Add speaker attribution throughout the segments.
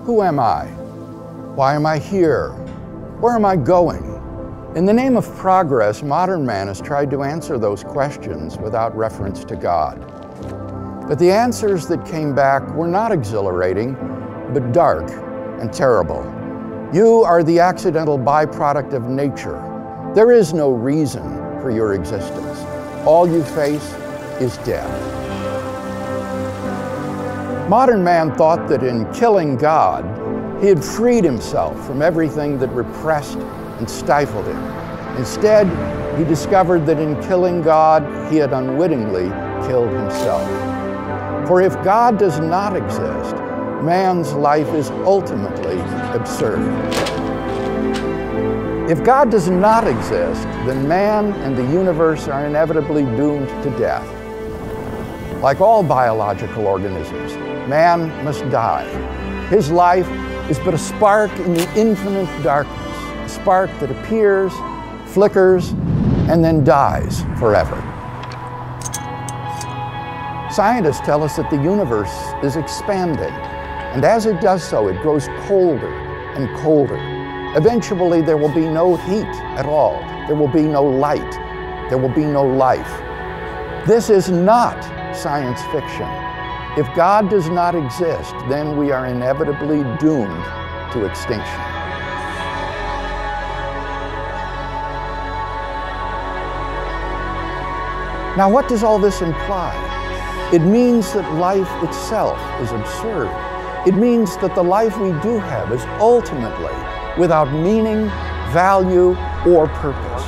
Speaker 1: Who am I? Why am I here? Where am I going? In the name of progress, modern man has tried to answer those questions without reference to God. But the answers that came back were not exhilarating, but dark and terrible. You are the accidental byproduct of nature. There is no reason for your existence. All you face is death. Modern man thought that in killing God, he had freed himself from everything that repressed and stifled him. Instead, he discovered that in killing God, he had unwittingly killed himself. For if God does not exist, man's life is ultimately absurd. If God does not exist, then man and the universe are inevitably doomed to death. Like all biological organisms, man must die. His life is but a spark in the infinite darkness, a spark that appears, flickers, and then dies forever. Scientists tell us that the universe is expanding, and as it does so, it grows colder and colder. Eventually, there will be no heat at all. There will be no light. There will be no life. This is not science fiction. If God does not exist, then we are inevitably doomed to extinction. Now, what does all this imply? It means that life itself is absurd. It means that the life we do have is ultimately without meaning, value, or purpose.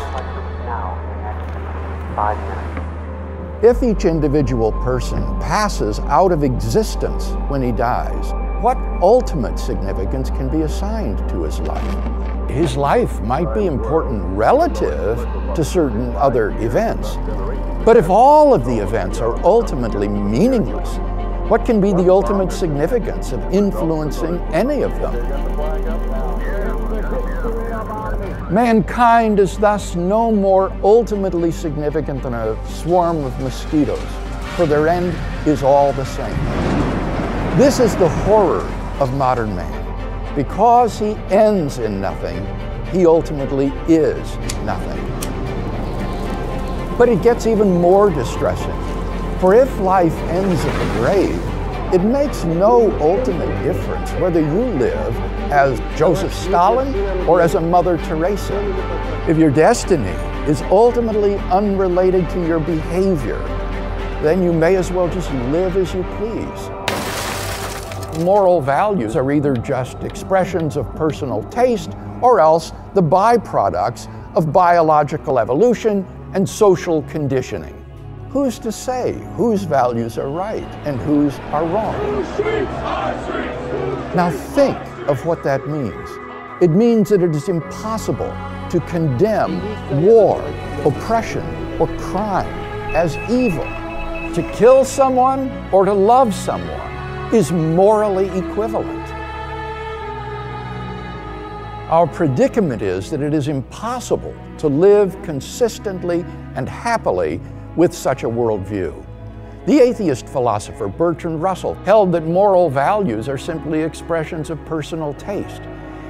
Speaker 1: If each individual person passes out of existence when he dies, what ultimate significance can be assigned to his life? His life might be important relative to certain other events, but if all of the events are ultimately meaningless, what can be the ultimate significance of influencing any of them? Mankind is thus no more ultimately significant than a swarm of mosquitoes, for their end is all the same. This is the horror of modern man. Because he ends in nothing, he ultimately is nothing. But it gets even more distressing. For if life ends in the grave, it makes no ultimate difference whether you live as Joseph Stalin or as a Mother Teresa. If your destiny is ultimately unrelated to your behavior, then you may as well just live as you please. Moral values are either just expressions of personal taste or else the byproducts of biological evolution and social conditioning. Who's to say whose values are right and whose are wrong? Now think of what that means. It means that it is impossible to condemn war, oppression, or crime as evil. To kill someone or to love someone is morally equivalent. Our predicament is that it is impossible to live consistently and happily with such a worldview. The atheist philosopher Bertrand Russell held that moral values are simply expressions of personal taste.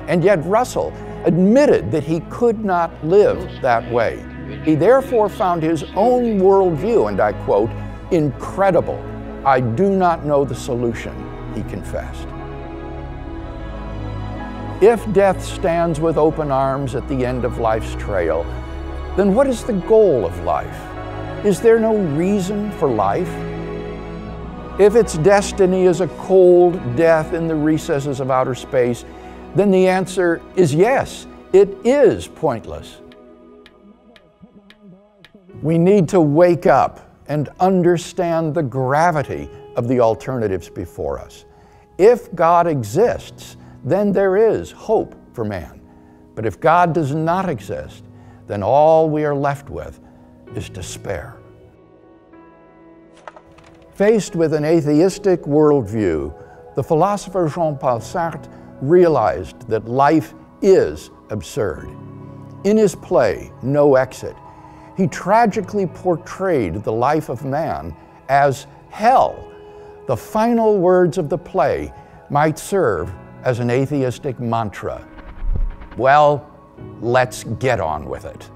Speaker 1: And yet Russell admitted that he could not live that way. He therefore found his own worldview, and I quote, "incredible. I do not know the solution," he confessed. If death stands with open arms at the end of life's trail, then what is the goal of life? Is there no reason for life? If its destiny is a cold death in the recesses of outer space, then the answer is yes, it is pointless. We need to wake up and understand the gravity of the alternatives before us. If God exists, then there is hope for man. But if God does not exist, then all we are left with is despair. Faced with an atheistic worldview, the philosopher Jean-Paul Sartre realized that life is absurd. In his play, No Exit, he tragically portrayed the life of man as hell. The final words of the play might serve as an atheistic mantra. Well, let's get on with it.